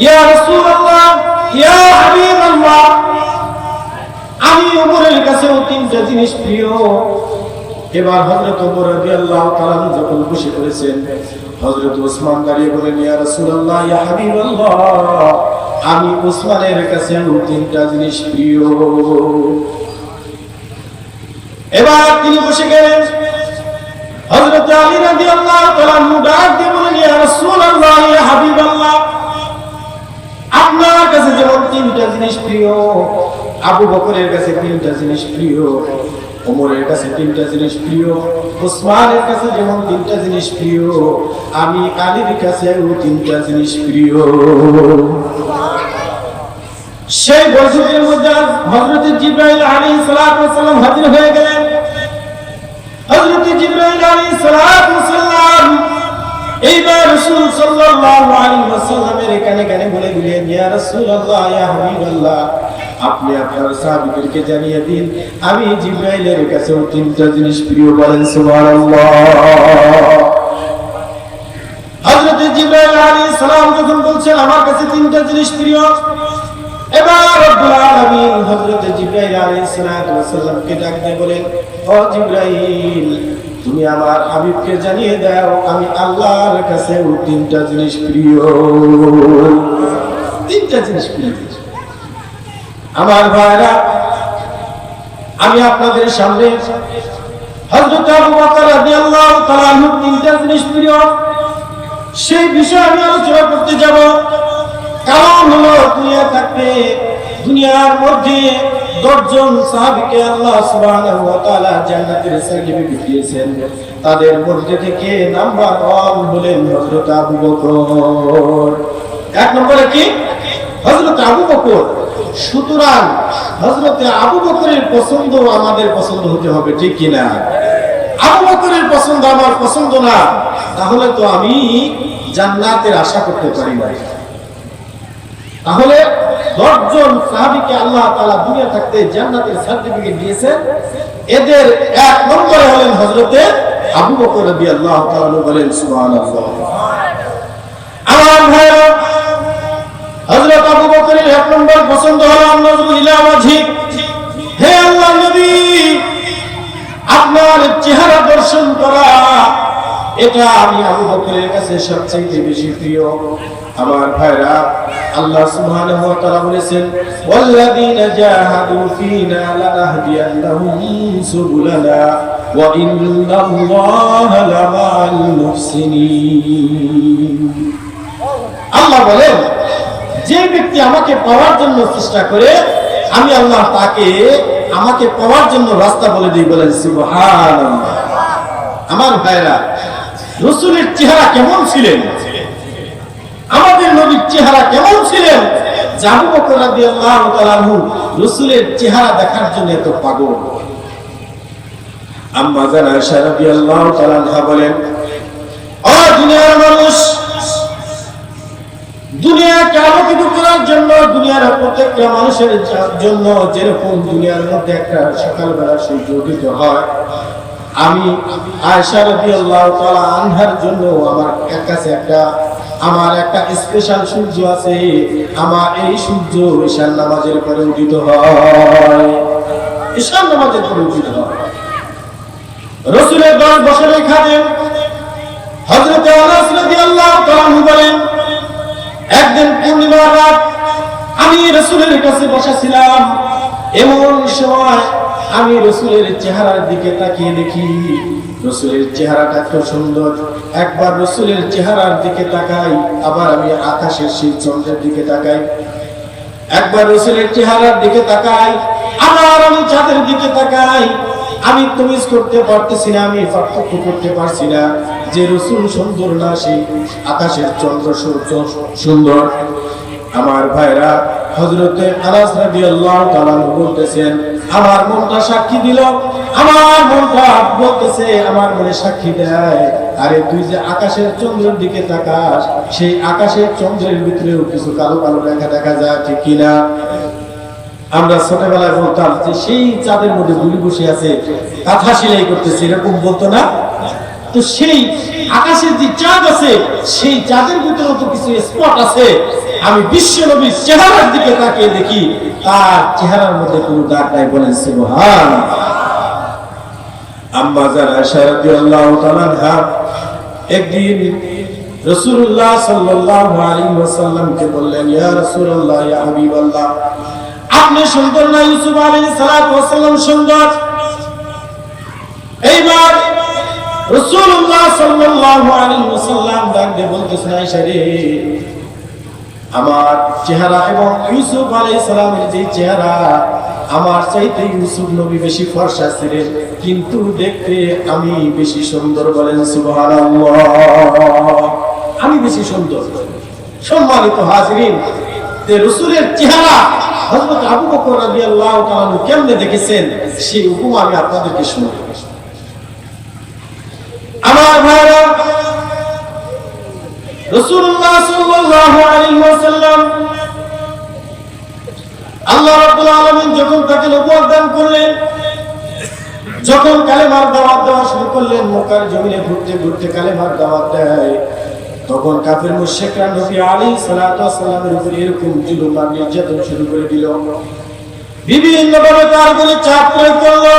ইয়া রাসূলুল্লাহ, ইয়া হাবিবাল্লাহ, আমি ওমরের কাছেও তিনটা জিনিস প্রিয়। এবার হযরত ওমর রাদিয়াল্লাহু তাআলা যখন খুশি করেছেন, হযরত ওসমান দাঁড়িয়ে বলেন, ইয়া রাসূলুল্লাহ, ইয়া হাবিবাল্লাহ, আমি ওসমানের কাছেও তিনটা জিনিস প্রিয়। এবার তিনি বসে গেলেন। হযরত আলী রাদিয়াল্লাহু তাআলা ডাক দিয়ে বলেন, ইয়া রাসূলুল্লাহ, ইয়া হাবিবাল্লাহ, আপনার কাছে যেমন তিনটা জিনিস প্রিয়, আবু বকরের কাছে তিনটা জিনিস প্রিয়, ওমরের কাছে তিনটা জিনিস প্রিয়, ওসমানের কাছে যেমন তিনটা জিনিস প্রিয়, আমি আলীর কাছেও তিনটা জিনিস প্রিয়। সেই বৈঠকের মধ্যে হযরত জিবরাইল আলাইহিস সালাতু ওয়াস সালাম হাজির হয়ে গেলেন। হযরত জিবরাইল আলাইহিস সালাতু ওয়াস সালাম এইবার রাসূল সাল্লাল্লাহু আলাইহি ওয়াসাল্লামের কানে কানে বলে দিলেন, ইয়া রাসূলুল্লাহ, ইয়া হাবিবাল্লাহ, আপনি আপনার সাহাবীদেরকে জানিয়ে দিন, আমি জিবরাইলের কাছেও তিনটা জিনিস প্রিয়। বলেন সুবহানাল্লাহ। হযরত জিবরাইল আলাইহিস সালাম যখন বলছেন আমার কাছে তিনটা জিনিস প্রিয়, এবার রব্বুল আলামিন হযরত জিবরাইল আলাইহিস সালামকে ডাক দিয়ে বলেন, ও জিবরাইল, তুমি আমার হাবিবকে জানিয়ে দাও, আমি আল্লাহর কাছেও তিনটা জিনিস প্রিয়। তিনটা জিনিস প্রিয়। আমার ভাইরা, আমি আপনাদের সামনে হযরত আবু বকর রাদিয়াল্লাহু তাআলা আনহু তিনটা জিনিস প্রিয়, সেই বিষয়ে আমি আলোচনা করতে যাব। কারণ হলো, দুনিয়া থাকতে দুনিয়ার মধ্যে 10 জন সাহাবীকে আল্লাহ সুবহানাহু ওয়া তাআলা জান্নাতের সার্টিফিকেট দিয়েছেন। তাদের মধ্যে থেকে নাম্বার 1 হলেন হযরত আবু বকর। এক নম্বরে কি? হযরত আবু বকর। সুতরাং হযরত আবু বকরের পছন্দ আমাদের পছন্দ হতে হবে, ঠিক কি না? আবু বকরের পছন্দ আমার পছন্দ না, তাহলে তো আমি জান্নাতের আশা করতে পারি না। তাহলে 10 জন সাহাবীকে আল্লাহ তাআলা দুনিয়া থাকতে জান্নাতের সার্টিফিকেট দিয়েছেন। এদের এক নম্বরে হলেন হযরতে আবু বকর রাদিয়াল্লাহু তাআলা। বলেন সুবহানাল্লাহ। আমার ভাইরা, হযরত আবু বকরের এক নম্বর পছন্দ হলো আল্লাহুল ওয়াজহি। হে আল্লাহর নবী, আপনার চেহারা দর্শন করা, এটা আমি আবু বকরের কাছে সবচেয়ে বেশি প্রিয়। আমার ভাইরা, আল্লাহ সুবহানাহু ওয়া তাআলা বলেছেন, ওয়াল্লাযীনা জাহাদু ফীনা লানাহদিয়ান্নাহুম সুবুলানা ওয়া ইন্নাল্লাহা লামাআল মুহসিনিন। আল্লাহ বলেন, যে ব্যক্তি আমাকে পাওয়ার জন্য চেষ্টা করে, আমি আল্লাহ তাকে আমাকে পাওয়ার জন্য রাস্তা বলে দিই। বলেন সুবহানাল্লাহ। আমার ভাইরা, রাসূলের চেহারা কেমন ছিলেন, আমাদের নবীর চেহারা কেমন ছিলেন, আবু বকর রাদিয়াল্লাহু তাআলা আনহু রাসূলের চেহারা দেখার জন্য এত পাগল। আম্মা জান আয়েশা রাদিয়াল্লাহু তাআলা আনহা বলেন, ও দুনিয়ার মানুষ, দুনিয়াকে আলোকিত করার জন্য, দুনিয়ার প্রত্যেকটা মানুষের জন্য যেরকম দুনিয়ার মধ্যে একটা সকালবেলা সূর্য উদিত হয়, আমি আয়েশা রাদিয়াল্লাহু তাআলা আনহার জন্য আমার একটা স্পেশাল সূর্য আছে। আমার এই সূর্য ঈশান নামাজের পরে উদিত হয়। ঈশান নামাজের পরে উদিত হয়। রাসূলের 10 বছরের খাদেম হযরত আনাস রাদিয়াল্লাহু তাআলা আনহু বলেন, একদিন পূর্ণিমার রাত আমি রাসূলের কাছে বসা ছিলাম। এমন সময় আমি রাসূলের চেহারার দিকে তাকিয়ে দেখি, রাসূলের চেহারাটা এত সুন্দর। একবার রাসূলের চেহারার দিকে তাকাই, আবার আমি আকাশের সেই চন্দ্রের দিকে তাকাই। একবার রাসূলের চেহারার দিকে তাকাই, আবার আমি চাঁদের দিকে তাকাই। আমি তমিজ করতে পারতেছি না, আমি পার্থক্য করতে পারছি না যে রাসূল সুন্দর না সেই আকাশের চন্দ্র সূর্য সুন্দর। আমার ভাইরা, হযরতে আনাস রাদিয়াল্লাহু তাআলা বলতেছেন, আমার মনটা সাক্ষী দিল, আমার মনটা বলতেছে, আমার মনে সাক্ষী দেয়, আরে তুই যে আকাশের চন্দ্রের দিকে তাকাস, সেই আকাশের চন্দ্রের ভিতরেও কিছু কালো কালো রেখা দেখা যায়, ঠিক কিনা? আমরা ছোটবেলায় বলতাম যে সেই চাঁদের মধ্যে গুলি বসে আছে, কাঁথা সেলাই করতেছে, এরকম বলতো না? তো সেই আকাশের যে চাঁদ আছে সেই চাঁদের ভিতরে তো কিছু স্পট আছে, আমি বিশ্ব নবীর চেহারার দিকে তাকিয়ে দেখি তার চেহারার মধ্যে কোনো দাগ নাই। বলেন সুবহানাল্লাহ। আম্মা জান আয়েশা রাদিয়াল্লাহু তাআলা আনহা একদিন রাসূলুল্লাহ সাল্লাল্লাহু আলাইহি ওয়াসাল্লামকে বললেন, ইয়া রাসূলুল্লাহ, ইয়া হাবিবাল্লাহ, আপনি সুন্দর না ইউসুফ আলাইহিস সালাতু ওয়াসাল্লাম সুন্দর? এইবার রাসূলুল্লাহ সাল্লাল্লাহু আলাইহি ওয়াসাল্লাম ডাক দিয়ে বলতেছেন, আয়েশা রে, আমার চেহারা এবং ইউসুফ আলাইহিস সালামের যে চেহারা, আমার চাইতে ইউসুফ নবী বেশি ফর্সা ছিলেন, কিন্তু দেখতে আমি বেশি সুন্দর। বলেন সুবহানাল্লাহ। আমি বেশি সুন্দর। সম্মানিত হাজিরিন, যে রাসূলের চেহারা হযরত আবু বকর রাদিয়াল্লাহু তাআলা কেমনে দেখেছেন সেই হুকুম আমি আপনাদেরকে শোনাবো। আমার ভাইরা, রাসূলুল্লাহ সাল্লাল্লাহু আলাইহি ওয়াসাল্লাম আল্লাহ রাব্বুল আলামিন যখন তাকে নবুয়ত দান করলেন, যখন কালেমার দাওয়াত দেওয়া শুরু করলেন, মক্কার জমিনে ঘুরতে ঘুরতে কালেমার দাওয়াত দেয়, তখন কাফির মুশরিকরা নবী আলাইহিস সালাতু ওয়াসসালামের উপর এরকম জুলুম আর নির্যাতন শুরু করে দিল। বিভিন্ন ভাবে তার উপরে চাপ প্রয়োগ করলো।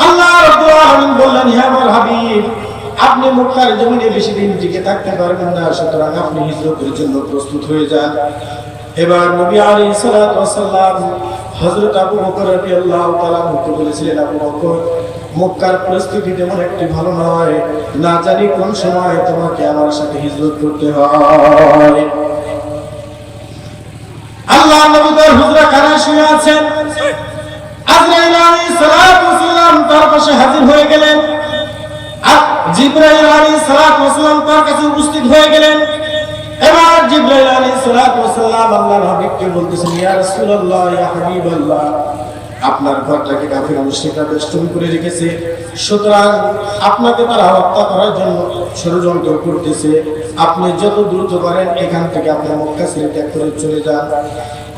আল্লাহ রাব্বুল আলামিন বললেন, হে আমার হাবিব, আপনি মক্কার জমিনে বেশি দিন টিকে থাকতে পারবেন না, সুতরাং আপনি হিজরতের জন্য প্রস্তুত হয়ে যান। এবার নবী আলাইহিস সালাতু ওয়াসসালাম হযরত আবু বকর রাদিয়াল্লাহু তাআলা কে বলেছিলেন, আবু বকর, মক্কার পরিস্থিতি তেমন একটি ভালো নয়, না জানি কোন সময় তোমাকে আমার সাথে হিজরত করতে হয়। আল্লাহ নবী তার হুজরা খানায় শুয়ে আছেন, আজরাইল আলাইহিস সালাতু ওয়াসসালাম তার পাশে হাজির হয়ে গেলেন, আর জিবরাইল আলাইহিস সালাতু ওয়াসসালাম তার কাছে উপস্থিত হয়ে গেলেন। এবার জিবরাইল আলাইহিস সালাতু ওয়াসসালাম আল্লাহর হাবিবকে বলতেছেন, ইয়া রাসূলুল্লাহ, ইয়া হাবিবাল্লাহ, আপনার ঘরটাকে কাফির মুশরিকরা বেষ্টন করে রেখেছে, সুতরাং আপনাকে তারা হত্যা করার জন্য ষড়যন্ত্র করতেছে, আপনি যত দ্রুত পারেন এখান থেকে আপনি মক্কা ছেড়ে ত্যাগ করে চলে যান।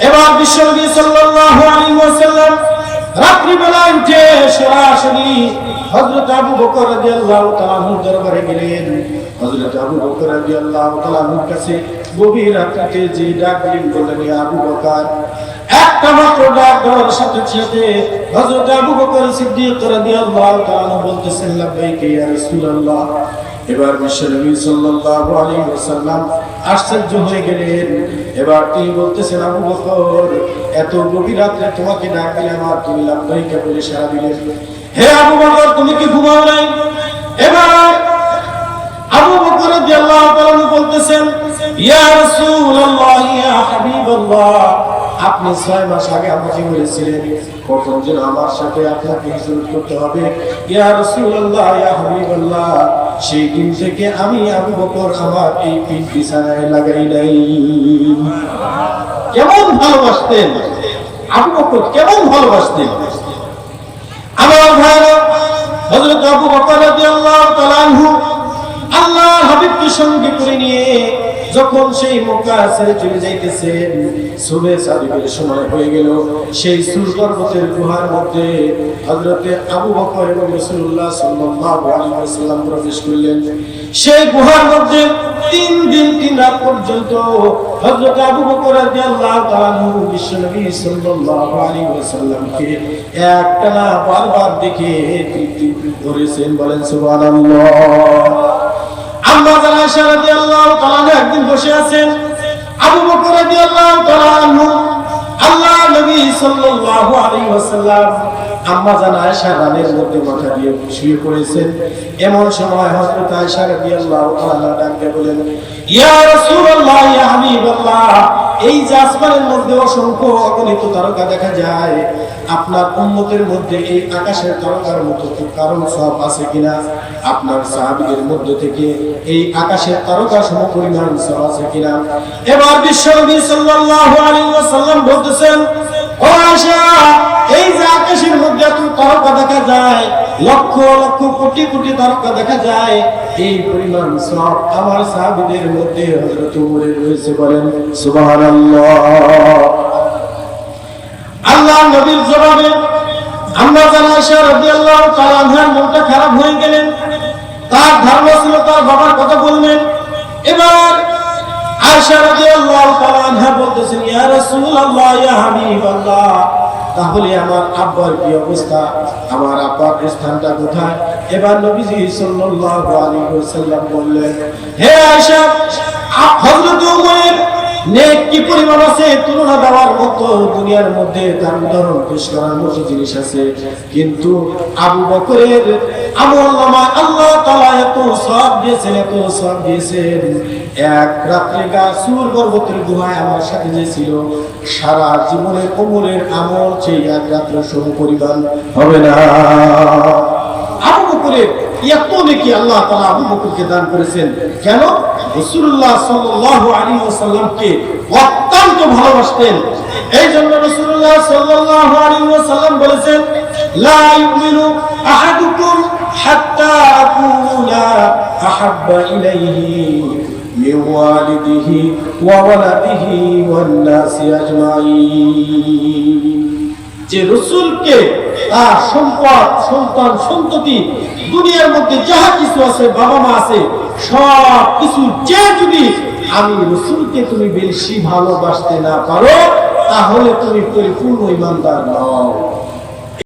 এবার বিশ্বনবী সাল্লাল্লাহু আলাইহি ওয়াসাল্লাম রাত্রি বেলা উঠে সরাসরি হযরত আবু বকর রাদিয়াল্লাহু তাআলা দরবারে গেলেন। হযরত আবু বকর রাদিয়াল্লাহু তাআলার কাছে গভীর রাতে যে ডাক দিলেন, বললেন, ইয়া আবু বকর। একটা মাত্র ডাক দেওয়ার সাথে সাথে হযরত আবু বকর সিদ্দিক রাদিয়াল্লাহু তাআলা বলতেছেন, লাব্বাইক ইয়া রাসূলুল্লাহ। এবার বিশ্বনবী সাল্লাল্লাহু আলাইহি ওয়াসাল্লাম আশ্চর্য হয়ে গেলেন। এবার তিনি বলতেছেন, আবু বকর, এত গভীর রাতে তোমাকে ডাক দিলাম আর তুমি লাব্বাইক বলে সাড়া দিলে, হে আবু বকর, তুমি কি ঘুমাও নাই? এবার আবু বকর রাদিয়াল্লাহু তাআলা বলতেছেন, ইয়া রাসূলুল্লাহ, ইয়া হাবিবাল্লাহ, আপনি 6 মাস আগে আমাকে বলেছিলেন কখন যেন আমার সাথে আপনাকে হিজরত করতে হবে। ইয়া রাসূলুল্লাহ, ইয়া হাবিবাল্লাহ, সেই দিন থেকে আমি আবু বকর আমার এই পিঠ বিছানায় লাগাই নাই। কেমন ভালোবাসতেন আবু বকর, কেমন ভালোবাসতেন। আমার ভাইরা, হযরত আবু বকর রাদিয়াল্লাহু তাআলা আনহু আল্লাহর হাবিবকে সঙ্গে করে নিয়ে যখন সেই মক্কা ছেড়ে চলে যাইতেছেন, সুবহে সাদিকের সময় হয়ে গেল। সেই সূর পর্বতের গুহার মধ্যে হযরতে আবু বকর এবং রাসূলুল্লাহ সাল্লাল্লাহু আলাইহি ওয়াসাল্লাম প্রবেশ করলেন। সেই গুহার মধ্যে 3 দিন 3 রাত পর্যন্ত হযরত আবু বকর রাদিয়াল্লাহু তাআলা বিশ্বনবী সাল্লাল্লাহু আলাইহি ওয়াসাল্লামকে একটানা বারবার দেখে তৃপ্তি করেছেন। বলেন সুবহানাল্লাহ। আম্মা জান আয়েশা রাদিয়াল্লাহু তাআলা একদিন বসে আছেন, আবু বকর রাদিয়াল্লাহু তাআলা আল্লাহর নবী সাল্লাল্লাহু আলাইহি ওয়াসাল্লাম আম্মা জান আয়েশা রানের মধ্যে মাথা দিয়ে শুয়ে পড়েছেন। এমন সময় হযরত আয়েশা রাদিয়াল্লাহু তাআলা ডাকতে বলেন, ইয়া রাসূলুল্লাহ, ইয়া হাবিবাল্লাহ, এই যে আসমানের মধ্যে অসংখ্য অগণিত তারকা দেখা যায়, আপনার উম্মতের মধ্যে এই আকাশের তারকার মতো কারণ সব আছে কিনা? আপনার সাহাবীদের মধ্যে থেকে এই আকাশের তারকা সমপরিমাণ সব আছে কিনা? এবার বিশ্বনবী সাল্লাল্লাহু আলাইহি ওয়াসাল্লাম বলতেছেন, ও আয়েশা, এই যে আকাশের মধ্যে এত তারকা দেখা যায়, লক্ষ লক্ষ কোটি কোটি তারকা দেখা যায়, এই পরিমাণ সব আমার সাহাবীদের মধ্যে হযরত ওমরের রয়েছে। বলেন সুবহানাল্লাহ। আল্লাহর নবীর জবাবে আম্মা জান আয়েশা রাদিয়াল্লাহু তাআলা আনহার মনটা খারাপ হয়ে গেলেন। তার ধারণা ছিল তার বাবার কথা বলবেন। এবার আয়েশা রাদিয়াল্লাহু তাআলা আনহা বলতেছেন, ইয়া রাসূলুল্লাহ, ইয়া হাবিবাল্লাহ, তাহলে আমার আব্বার কি অবস্থা, আমার আব্বার স্থানটা কোথায়? এবার নবীজি সাল্লাল্লাহু আলাইহি ওয়াসাল্লাম বললেন, হে আয়েশা, হযরত ওমরের নেক কি পরিমাণ আছে তুলনা দেওয়ার মতো দুনিয়ার মধ্যে তার উদাহরণ পেশ করার মতো জিনিস আছে, কিন্তু আবু বকরের আমলনামায় আল্লাহ তাআলা এত সওয়াব দিয়েছেন, এত সওয়াব দিয়েছেন, এক রাত্রে গাসুর পর্বতের গুহায় আমার সাথে যে ছিল, সারা জীবনের ওমরের আমল সেই এক রাত্রে সম পরিমাণ হবে না। আবু বকরের এত নেকি আল্লাহ তাআলা আবু বকরকে দান করেছেন। কেন? রাসূলুল্লাহ সাল্লাল্লাহু আলাইহি ওয়াসাল্লামকে অত্যন্ত ভালোবাসতেন। এই জন্য রাসূলুল্লাহ সাল্লাল্লাহু আলাইহি ওয়াসাল্লাম বলেছেন, লা ইউমিনু আহাদুকুম হাত্তা আকুনা আহাব্বা ইলাইহি মিন ওয়ালিদিহি ওয়া ওয়ালাদিহি ওয়ান নাসি আজমাইন। যে রাসূলকে তার সম্পদ, সন্তান, সন্ততি, দুনিয়ার মধ্যে যাহা কিছু আছে, বাবা মা আছে, সব কিছু যে যদি আমি রাসূলকে তুমি বেশি ভালোবাসতে না পারো, তাহলে তুমি পরিপূর্ণ ঈমানদার নও।